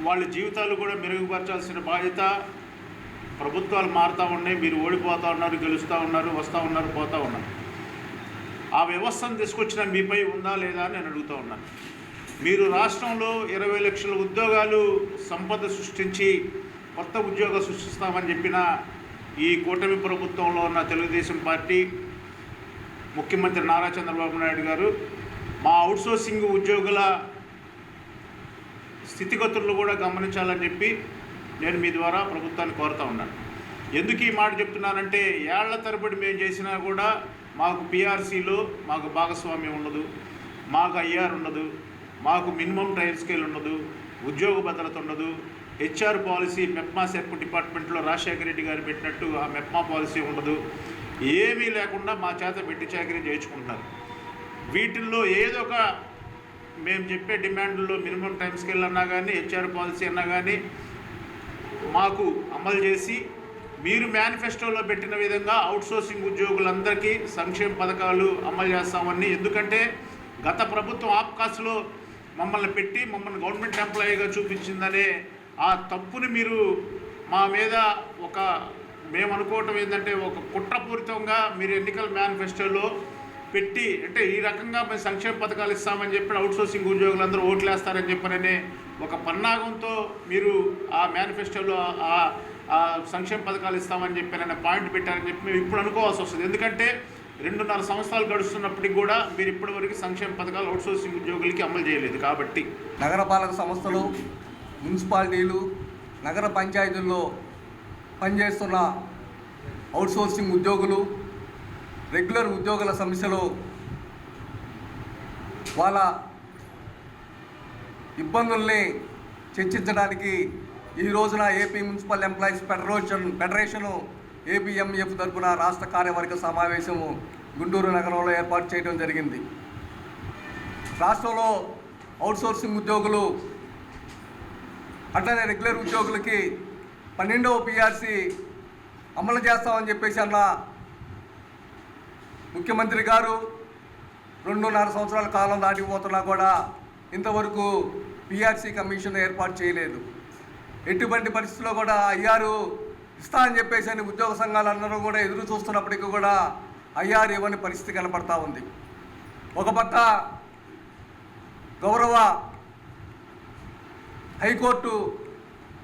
వాళ్ళ జీవితాలు కూడా మెరుగుపరచాల్సిన బాధ్యత ప్రభుత్వాలు మారుతూ ఉన్నాయి. మీరు ఓడిపోతూ ఉన్నారు, గెలుస్తూ ఉన్నారు, వస్తూ ఉన్నారు, పోతూ ఉన్నారు. ఆ వ్యవస్థను తీసుకొచ్చిన మీపై ఉందా లేదా అని నేను అడుగుతూ ఉన్నాను. మీరు రాష్ట్రంలో 20 లక్షల ఉద్యోగాలు సంపద సృష్టించి కొత్త ఉద్యోగాలు సృష్టిస్తామని చెప్పిన ఈ కూటమి ప్రభుత్వంలో ఉన్న తెలుగుదేశం పార్టీ ముఖ్యమంత్రి నారా చంద్రబాబు నాయుడు గారు మా అవుట్సోర్సింగ్ ఉద్యోగుల స్థితిగతులను కూడా గమనించాలని చెప్పి నేను మీ ద్వారా ప్రభుత్వాన్ని కోరుతూ ఉన్నాను. ఎందుకు ఈ మాట చెప్తున్నానంటే, ఏళ్ల తరబడి మేము చేసినా కూడా మాకు పిఆర్సీలో మాకు భాగస్వామ్యం ఉండదు, మాకు ఐఆర్ ఉండదు, మాకు మినిమం ట్రయల్ స్కేల్ ఉండదు, ఉద్యోగ భద్రత ఉండదు, హెచ్ఆర్ పాలసీ మెప్మా సెర్ప్ డిపార్ట్మెంట్లో రాజశేఖర రెడ్డి గారు పెట్టినట్టు ఆ మెప్మా పాలసీ ఉండదు. ఏమీ లేకుండా మా చేత పెట్టి చాకరీ చేయించుకుంటున్నారు. వీటిల్లో ఏదో ఒక మేము చెప్పే డిమాండ్లో మినిమం టైం స్కేల్ అన్నా కానీ, హెచ్ఆర్ పాలసీ అన్నా కానీ మాకు అమలు చేసి మీరు మేనిఫెస్టోలో పెట్టిన విధంగా అవుట్సోర్సింగ్ ఉద్యోగులందరికీ సంక్షేమ పథకాలు అమలు చేస్తామని. ఎందుకంటే గత ప్రభుత్వం ఆప్కాస్లో మమ్మల్ని పెట్టి మమ్మల్ని గవర్నమెంట్ ఎంప్లాయీగా చూపించిందనే ఆ తప్పుని మీరు మా మీద మేము అనుకోవటం ఏంటంటే ఒక కుట్రపూరితంగా మీరు ఎన్నికల మేనిఫెస్టోలో పెట్టి, అంటే ఈ రకంగా మేము సంక్షేమ పథకాలు ఇస్తామని చెప్పి అవుట్సోర్సింగ్ ఉద్యోగులందరూ ఓట్లేస్తారని చెప్పననే ఒక పన్నాగంతో మీరు ఆ మేనిఫెస్టోలో ఆ సంక్షేమ పథకాలు ఇస్తామని చెప్పి పాయింట్ పెట్టారని చెప్పి మేము ఇప్పుడు అనుకోవాల్సి వస్తుంది. ఎందుకంటే 2.5 సంవత్సరాలు గడుస్తున్నప్పటికి కూడా మీరు ఇప్పటివరకు సంక్షేమ పథకాలు అవుట్సోర్సింగ్ ఉద్యోగులకి అమలు చేయలేదు. కాబట్టి నగరపాలక సంస్థలు, మున్సిపాలిటీలు, నగర పంచాయతీల్లో పనిచేస్తున్న అవుట్సోర్సింగ్ ఉద్యోగులు, రెగ్యులర్ ఉద్యోగుల సమస్యలు, వాళ్ళ ఇబ్బందుల్ని చర్చించడానికి ఈ రోజున AP municipal employees federation APMF తరఫున రాష్ట్ర కార్యవర్గ సమావేశము గుంటూరు నగరంలో ఏర్పాటు చేయడం జరిగింది. రాష్ట్రంలో అవుట్సోర్సింగ్ ఉద్యోగులు అట్లనే రెగ్యులర్ ఉద్యోగులకి 12వ పిఆర్సీ అమలు చేస్తామని చెప్పేసి అన్న ముఖ్యమంత్రి గారు 2.5 సంవత్సరాల కాలం దాటిపోతున్నా కూడా ఇంతవరకు పిఆర్సీ కమిషన్ ఏర్పాటు చేయలేదు. ఎటువంటి పరిస్థితుల్లో కూడా ఐఆర్ ఇస్తా అని చెప్పేసి అని ఉద్యోగ సంఘాలందరూ కూడా ఎదురు చూస్తున్నప్పటికీ కూడా ఐఆర్ ఇవ్వని పరిస్థితి కనపడతా ఉంది. ఒక పక్క గౌరవ హైకోర్టు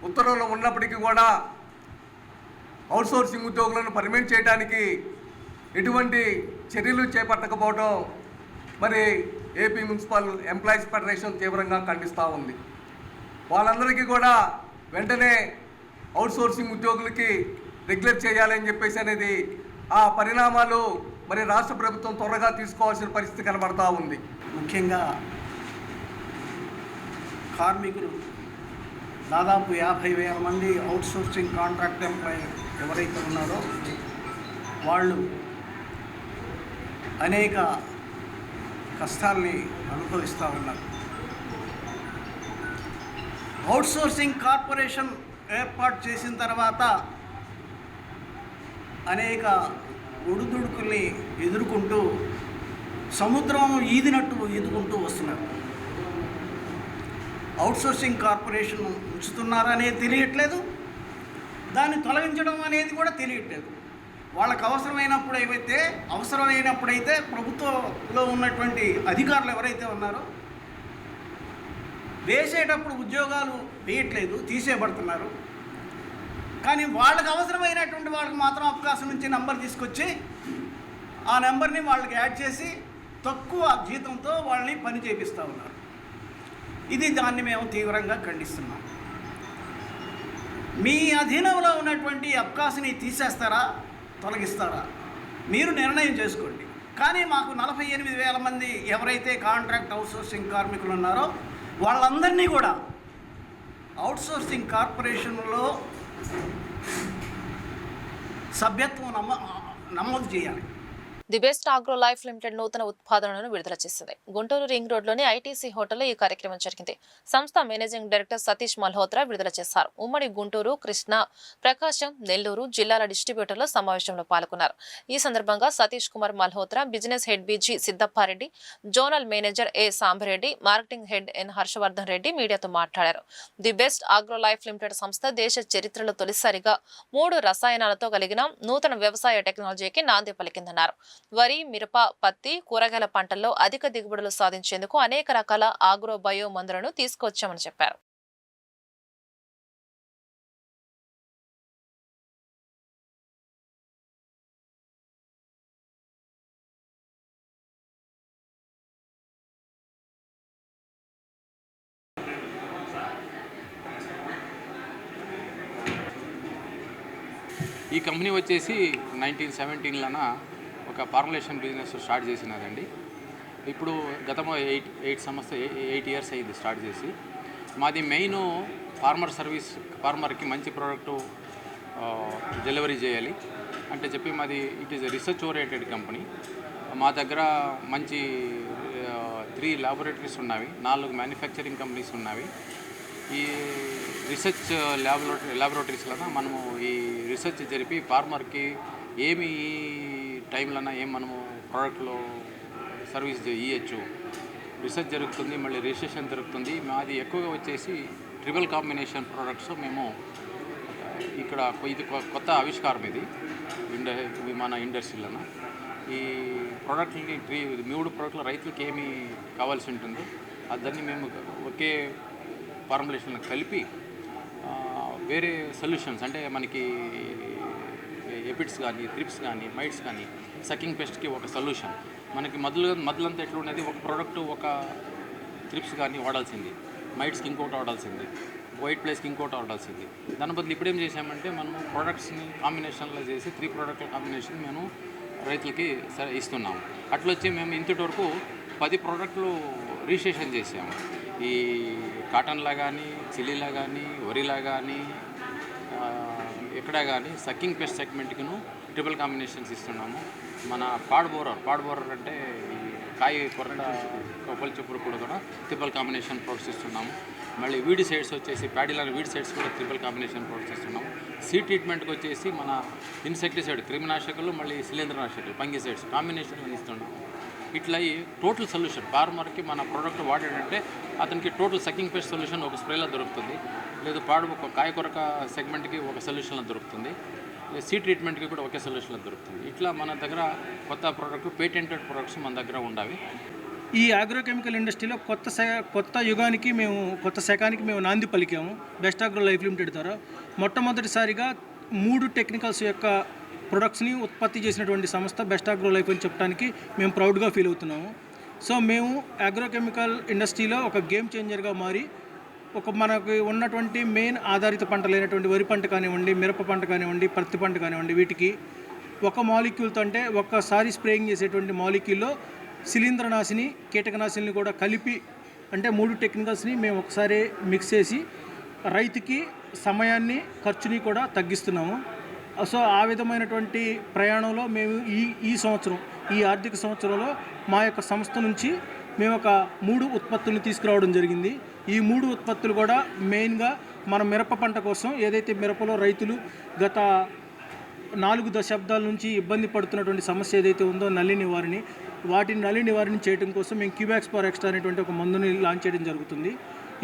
ఉత్తర్వులు ఉన్నప్పటికీ కూడా అవుట్సోర్సింగ్ ఉద్యోగులను పర్మనెంట్ చేయడానికి ఎటువంటి చర్యలు చేపట్టకపోవడం మరి ఏపీ మున్సిపల్ ఎంప్లాయీస్ ఫెడరేషన్ తీవ్రంగా ఖండిస్తూ ఉంది. వాళ్ళందరికీ కూడా వెంటనే అవుట్సోర్సింగ్ ఉద్యోగులకి రెగ్యులేట్ చేయాలని చెప్పేసి అనేది ఆ పరిణామాలు మరి రాష్ట్ర ప్రభుత్వం త్వరగా తీసుకోవాల్సిన పరిస్థితి కనబడతా ఉంది. ముఖ్యంగా కార్మికులు దాదాపు 50,000 మంది అవుట్సోర్సింగ్ కాంట్రాక్ట్ ఎంప్లాయర్ ఎవరైతే ఉన్నారో వాళ్ళు అనేక కష్టాల్ని అనుభవిస్తూ ఉన్నారు. అవుట్సోర్సింగ్ కార్పొరేషన్ ఏర్పాటు చేసిన తర్వాత అనేక ఒడిదుడుకుల్ని ఎదుర్కొంటూ సముద్రం ఈదినట్టు ఈదుకుంటూ వస్తున్నారు. అవుట్సోర్సింగ్ కార్పొరేషన్ ఉంచుతున్నారనేది తెలియట్లేదు, దాన్ని తొలగించడం అనేది కూడా తెలియట్లేదు. వాళ్ళకు అవసరమైనప్పుడైతే ప్రభుత్వంలో ఉన్నటువంటి అధికారులు ఎవరైతే ఉన్నారో వేసేటప్పుడు ఉద్యోగాలు వేయట్లేదు, తీసేయబడుతున్నారు. కానీ వాళ్ళకి అవసరమైనటువంటి వాళ్ళకి మాత్రం అవకాశం నుంచి నెంబర్ తీసుకొచ్చి ఆ నెంబర్ని వాళ్ళకి యాడ్ చేసి తక్కువ జీతంతో వాళ్ళని పని చేపిస్తూ ఉన్నారు. దాన్ని మేము తీవ్రంగా ఖండిస్తున్నాం. మీ అధీనంలో ఉన్నటువంటి అవకాశాన్ని తీసేస్తారా, తొలగిస్తారా మీరు నిర్ణయం చేసుకోండి. కానీ మాకు 48,000 మంది ఎవరైతే కాంట్రాక్ట్ అవుట్సోర్సింగ్ కార్మికులు ఉన్నారో వాళ్ళందరినీ కూడా అవుట్సోర్సింగ్ కార్పొరేషన్లో సభ్యత్వం నమోదు చేయాలి. The best agro life limited నూతన ఉత్పాదనలను విడుదల చేసింది. గుంటూరు రింగ్ రోడ్లోని ఐటీసీ హోటల్లో ఈ కార్యక్రమం జరిగింది. సంస్థ మేనేజింగ్ డైరెక్టర్ సతీష్ మల్హోత్రా విడుదల చేశారు. ఉమ్మడి గుంటూరు, కృష్ణా, ప్రకాశం, నెల్లూరు జిల్లాల డిస్ట్రిబ్యూటర్లు సమావేశంలో పాల్గొన్నారు. ఈ సందర్భంగా Satish Kumar Malhotra, business head BG Siddappareddy, zonal manager A Sambareddy, marketing head N Harshavardhan Reddy మీడియాతో మాట్లాడారు. The best agro life limited సంస్థ దేశ చరిత్రలో తొలిసారిగా 3 రసాయనాలతో కలిగిన నూతన వ్యవసాయ టెక్నాలజీకి నాంది పలికిందన్నారు. వరి, మిరప, పత్తి, కూరగాయల పంటల్లో అధిక దిగుబడులు సాధించేందుకు అనేక రకాల ఆగ్రో బయో మందులను తీసుకొచ్చామని చెప్పారు. ఈ కంపెనీ వచ్చేసి 1917లోన ఒక ఫార్ములేషన్ బిజినెస్ స్టార్ట్ చేసినదండి. ఇప్పుడు గతంలో 8 ఇయర్స్ అయింది స్టార్ట్ చేసి. మాది మెయిన్ ఫార్మర్కి మంచి ప్రోడక్టు డెలివరీ చేయాలి అంటే చెప్పి మాది it is research oriented company. మా దగ్గర మంచి 3 ల్యాబొరేటరీస్ ఉన్నవి, 4 మ్యానుఫ్యాక్చరింగ్ కంపెనీస్ ఉన్నవి. ఈ రీసెర్చ్ ల్యాబొరేటరీస్లో మనము ఈ రీసెర్చ్ జరిపి ఫార్మర్కి ఏమి ఈ టైంలోన ఏం మనము ప్రోడక్ట్లో సర్వీస్ ఇవ్వచ్చు. రీసెర్చ్ జరుగుతుంది, మళ్ళీ రిజిస్ట్రేషన్ జరుగుతుంది. మాది ఎక్కువగా వచ్చేసి ట్రిపుల్ కాంబినేషన్ ప్రోడక్ట్స్ మేము ఇక్కడ ఇది కొత్త ఆవిష్కారం. ఇది మన ఇండస్ట్రీలోన ఈ ప్రోడక్ట్లకి 3 ప్రోడక్ట్లు రైతులకు ఏమి కావాల్సి ఉంటుందో దాన్ని మేము ఒకే ఫార్ములేషన్ కలిపి వేరే సొల్యూషన్స్ అంటే మనకి ఎపిడ్స్ కానీ, త్రిప్స్ కానీ, మైట్స్ కానీ, సకింగ్ పెస్ట్కి ఒక సొల్యూషన్. మనకి మొదలంతా ఎట్లా ఉండేది, ఒక ప్రోడక్ట్ ఒక త్రిప్స్ కానీ వాడాల్సింది, మైట్స్కి ఇంకోటి వాడాల్సింది, వైట్ ప్లేస్కి ఇంకోటి వాడాల్సింది. దాని బదులు ఇప్పుడేం చేసామంటే మనము ప్రోడక్ట్స్ని కాంబినేషన్లో చేసి 3 ప్రోడక్ట్ల కాంబినేషన్ మేము రైతులకి ఇస్తున్నాము. అట్లా వచ్చి మేము ఇంతటి వరకు 10 ప్రోడక్ట్లు రిజిస్ట్రేషన్ చేసాము. ఈ కాటన్లా కానీ, చిల్లీలా కానీ, వరిలా కానీ, ఎక్కడ కానీ సక్కింగ్ పెస్ట్ సెగ్మెంట్కిను ట్రిపుల్ కాంబినేషన్స్ ఇస్తున్నాము. మన పాడ్ బోరర్ అంటే ఈ కాయ కొరట కొప్పలు చెప్పులు కూడా ట్రిపుల్ కాంబినేషన్ ప్రొడక్ట్స్ ఇస్తున్నాము. మళ్ళీ వీడి సైడ్స్ వచ్చేసి ప్యాడీలాగా వీడి సైడ్స్ కూడా ట్రిపుల్ కాంబినేషన్ ప్రొడక్ట్స్ ఇస్తున్నాము. సీడ్ ట్రీట్మెంట్కి వచ్చేసి మన ఇన్సెక్టిసైడ్, క్రిమినాశకులు, మళ్ళీ శిలీంద్రనాశకులు, ఫంగిసైడ్స్ కాంబినేషన్లో ఇస్తున్నాము. ఇట్లా ఈ టోటల్ సొల్యూషన్ ఫార్మర్కి మన ప్రోడక్ట్ వాడాడంటే అతనికి టోటల్ సకింగ్ పెస్ట్ సొల్యూషన్ ఒక స్ప్రేలో దొరుకుతుంది, లేదు ఒక కాయ కొరక సెగ్మెంట్కి ఒక సొల్యూషన్లో దొరుకుతుంది, సీ ట్రీట్మెంట్కి కూడా ఒకే సొల్యూషన్లో దొరుకుతుంది. ఇట్లా మన దగ్గర కొత్త ప్రోడక్ట్, పేటెంటెడ్ ప్రొడక్ట్స్ మన దగ్గర ఉండవి. ఈ అగ్రోకెమికల్ ఇండస్ట్రీలో కొత్త యుగానికి కొత్త శకానికి మేము నాంది పలికాము బెస్ట్ ఆగ్రో లైఫ్ లిమిటెడ్ ద్వారా. మొట్టమొదటిసారిగా 3 టెక్నికల్స్ యొక్క ప్రొడక్ట్స్ని ఉత్పత్తి చేసినటువంటి సంస్థ బెస్ట్ ఆగ్రో లైఫ్ అని చెప్పడానికి మేము ప్రౌడ్గా ఫీల్ అవుతున్నాము. సో మేము అగ్రోకెమికల్ ఇండస్ట్రీలో ఒక గేమ్ చేంజర్గా మారి మనకు ఉన్నటువంటి మెయిన్ ఆధారిత పంటలైనటువంటి వరి పంట కానివ్వండి, మిరప పంట కానివ్వండి, పత్తి పంట కానివ్వండి, వీటికి ఒక మాలిక్యూల్తో అంటే ఒక్కసారి స్ప్రేయింగ్ చేసేటువంటి మాలిక్యూల్లో శిలీంద్రనాశిని, కీటకనాశిని కూడా కలిపి అంటే 3 టెక్నికల్స్ని మేము ఒకసారి మిక్స్ చేసి రైతుకి సమయాన్ని, ఖర్చుని కూడా తగ్గిస్తున్నాము. సో ఆ విధమైనటువంటి ప్రయాణంలో మేము ఈ సంవత్సరం, ఈ ఆర్థిక సంవత్సరంలో మా యొక్క సంస్థ నుంచి మేము ఒక 3 ఉత్పత్తులను తీసుకురావడం జరిగింది. ఈ 3 ఉత్పత్తులు కూడా మెయిన్గా మన మిరప పంట కోసం, ఏదైతే మిరపలో రైతులు గత 4 దశాబ్దాల నుంచి ఇబ్బంది పడుతున్నటువంటి సమస్య ఏదైతే ఉందో నల్లి నివారణ చేయడం కోసం మేము క్యూబాక్స్ ఫర్ ఎక్స్ట్రా అనేటువంటి ఒక మందుని లాంచ్ చేయడం జరుగుతుంది.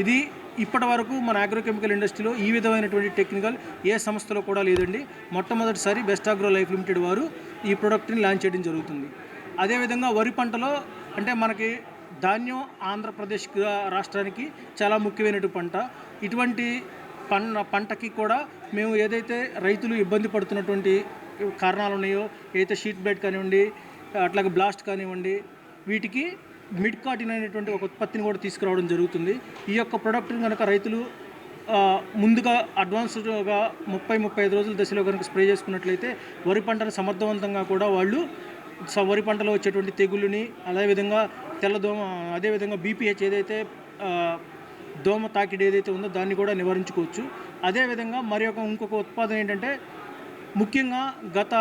ఇది ఇప్పటి వరకు మన అగ్రోకెమికల్ ఇండస్ట్రీలో ఈ విధమైనటువంటి టెక్నికల్ ఏ సంస్థలో కూడా లేదండి. మొట్టమొదటిసారి బెస్ట్ అగ్రో లైఫ్ లిమిటెడ్ వారు ఈ ప్రోడక్ట్ని లాంచ్ చేయడం జరుగుతుంది. అదేవిధంగా వరి పంటలో అంటే మనకి ధాన్యం ఆంధ్రప్రదేశ్ రాష్ట్రానికి చాలా ముఖ్యమైనటువంటి పంట. ఇటువంటి పంటకి కూడా మేము ఏదైతే రైతులు ఇబ్బంది పడుతున్నటువంటి కారణాలు ఉన్నాయో, ఏదైతే షీట్ బ్లైట్ కానివ్వండి, అట్లాగే బ్లాస్ట్ కానివ్వండి, వీటికి మిడ్కాటిన్ అనేటువంటి ఒక ఉత్పత్తిని కూడా తీసుకురావడం జరుగుతుంది. ఈ యొక్క ప్రోడక్ట్ని కనుక రైతులు ముందుగా అడ్వాన్స్డ్గా 30-35 రోజుల దశలో కనుక స్ప్రే చేసుకున్నట్లయితే వరి పంటను సమర్థవంతంగా కూడా వాళ్ళు వరి పంటలో వచ్చేటువంటి తెగుళ్ళని, అదేవిధంగా తెల్లదోమ, అదేవిధంగా బీపీహెచ్ ఏదైతే దోమ తాకిడి ఏదైతే ఉందో దాన్ని కూడా నివారించుకోవచ్చు. అదేవిధంగా ఇంకొక ఉత్పాదన ఏంటంటే ముఖ్యంగా గత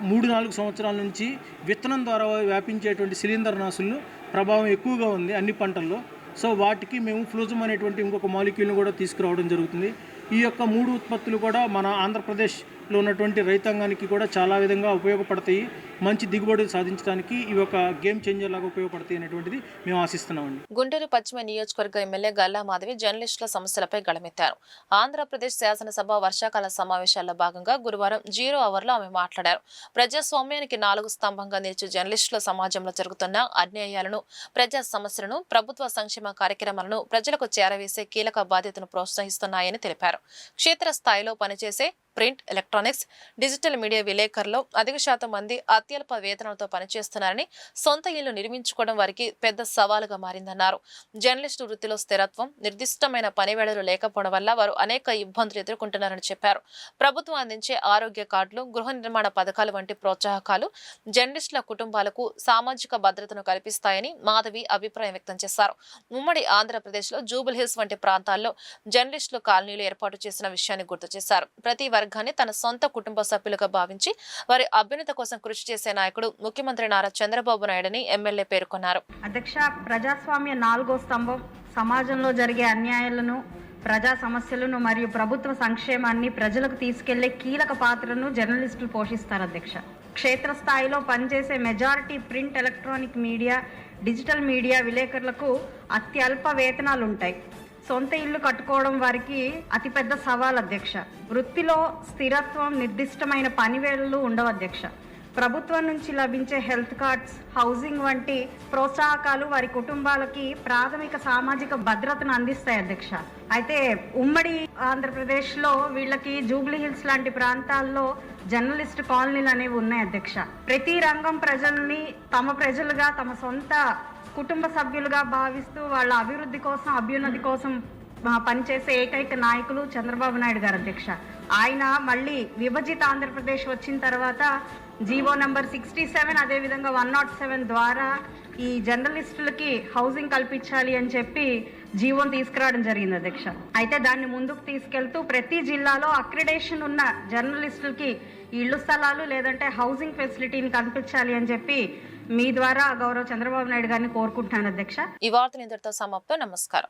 3-4 సంవత్సరాల నుంచి విత్తనం ద్వారా వ్యాపించేటువంటి శిలీంద్రనాశులను ప్రభావం ఎక్కువగా ఉంది అన్ని పంటల్లో. సో వాటికి మేము ఫ్లూజమ్ అనేటువంటి ఇంకొక మాలిక్యూల్ని కూడా తీసుకురావడం జరుగుతుంది. ఈ యొక్క 3 ఉత్పత్తులు కూడా మన ఆంధ్రప్రదేశ్లో ఉన్నటువంటి రైతాంగానికి కూడా చాలా విధంగా ఉపయోగపడతాయి. మంచి దిగుబడులు సాధించడానికి ఇవి ఒక గేమ్ చేంజర్ లాగా ఉపయోగపడతాయి అనేటువంటిది మేము ఆశిస్తున్నామండి. గుంటూరు పశ్చిమ నియోజకవర్గ ఎమ్మెల్యే గల్లా మాధవి జర్నలిస్టుల సమస్యలపై గళమెత్తారు. ఆంధ్రప్రదేశ్ శాసనసభ వర్షాకాల సమావేశాల్లో భాగంగా గురువారం 0 అవర్లో ఆమె మాట్లాడారు. ప్రజాస్వామ్యానికి 4 స్తంభంగా నిలిచే జర్నలిస్టుల సమాజంలో జరుగుతున్న అన్యాయాలను, ప్రజా సమస్యలను, ప్రభుత్వ సంక్షేమ కార్యక్రమాలను ప్రజలకు చేరవేసే కీలక బాధ్యతను ప్రోత్సహిస్తున్నాయని తెలిపారు. క్షేత్రస్థాయిలో పనిచేసే ప్రింట్, ఎలక్ట్రానిక్స్, డిజిటల్ మీడియా విలేకరులు అధిక శాతం మంది అత్యల్ప వేతనాలతో పనిచేస్తున్నారని, సొంత ఇల్లు నిర్మించుకోవడం వారికి పెద్ద సవాలుగా మారిందన్నారు. జర్నలిస్టు వృత్తిలో స్థిరత్వం, నిర్దిష్టమైన పనివేళలు లేకపోవడం వల్ల వారు అనేక ఇబ్బందులు ఎదుర్కొంటున్నారని చెప్పారు. ప్రభుత్వం అందించే ఆరోగ్య కార్డులు, గృహ నిర్మాణ పథకాలు వంటి ప్రోత్సాహకాలు జర్నలిస్టుల కుటుంబాలకు సామాజిక భద్రతను కల్పిస్తాయని మాధవి అభిప్రాయం వ్యక్తం చేశారు. ఉమ్మడి ఆంధ్రప్రదేశ్లో జూబిల్ హిల్స్ వంటి ప్రాంతాల్లో జర్నలిస్టులు కాలనీలు ఏర్పాటు చేసిన విషయాన్ని గుర్తు చేశారు. ప్రతి వర్గాన్ని తన సొంత కుటుంబ సభ్యులుగా భావించి వారి అభ్యున్నతి కోసం కృషి చేసే నాయకుడు ముఖ్యమంత్రి నారా చంద్రబాబు నాయుడని ఎమ్మెల్యే పేర్కొన్నారు. అధ్యక్ష, ప్రజాస్వామ్య 4వ స్తంభం సమాజంలో జరిగే అన్యాయాలను, ప్రజా సమస్యలను మరియు ప్రభుత్వ సంక్షేమాన్ని ప్రజలకు తీసుకెళ్లే కీలక పాత్రను జర్నలిస్టులు పోషిస్తారు. అధ్యక్ష, క్షేత్రస్థాయిలో పనిచేసే majority print, electronic media, digital media విలేకరులకు అత్యల్ప వేతనాలు ఉంటాయి. సొంత ఇల్లు కట్టుకోవడం వారికి అతిపెద్ద సవాల్. అధ్యక్ష, వృత్తిలో స్థిరత్వం, నిర్దిష్టమైన పనివేళలు ఉండవు. అధ్యక్ష, ప్రభుత్వం నుంచి లభించే హెల్త్ కార్డ్స్, హౌసింగ్ వంటి ప్రోత్సాహకాలు వారి కుటుంబాలకి ప్రాథమిక సామాజిక భద్రతను అందిస్తాయి. అధ్యక్ష, అయితే ఉమ్మడి ఆంధ్రప్రదేశ్లో వీళ్ళకి జూబ్లీ హిల్స్ లాంటి ప్రాంతాల్లో జర్నలిస్ట్ కాలనీలు అనేవి ఉన్నాయి. అధ్యక్ష, ప్రతి రంగం ప్రజల్ని తమ ప్రజలుగా, తమ సొంత కుటుంబ సభ్యులుగా భావిస్తూ వాళ్ళ అభివృద్ధి కోసం, అభ్యున్నతి కోసం పనిచేసే ఏకైక నాయకులు చంద్రబాబు నాయుడు గారు. అధ్యక్ష, ఆయన మళ్ళీ విభజిత ఆంధ్రప్రదేశ్ వచ్చిన తర్వాత జీవో నంబర్ 67 అదేవిధంగా 107 ద్వారా ఈ జర్నలిస్టులకి హౌసింగ్ కల్పించాలి అని చెప్పి జీవోని తీసుకురావడం జరిగింది. అధ్యక్ష, అయితే దాన్ని ముందుకు తీసుకెళ్తూ ప్రతి జిల్లాలో అక్రిడేషన్ ఉన్న జర్నలిస్టులకి ఇళ్లు స్థలాలు లేదంటే హౌసింగ్ ఫెసిలిటీని కల్పించాలి అని చెప్పి మీ ద్వారా గౌరవ చంద్రబాబు నాయుడు గారిని కోరుకుంటున్నాను. అధ్యక్ష, ఈ వార్తలు ఇంతటితో సమాప్తం. నమస్కారం.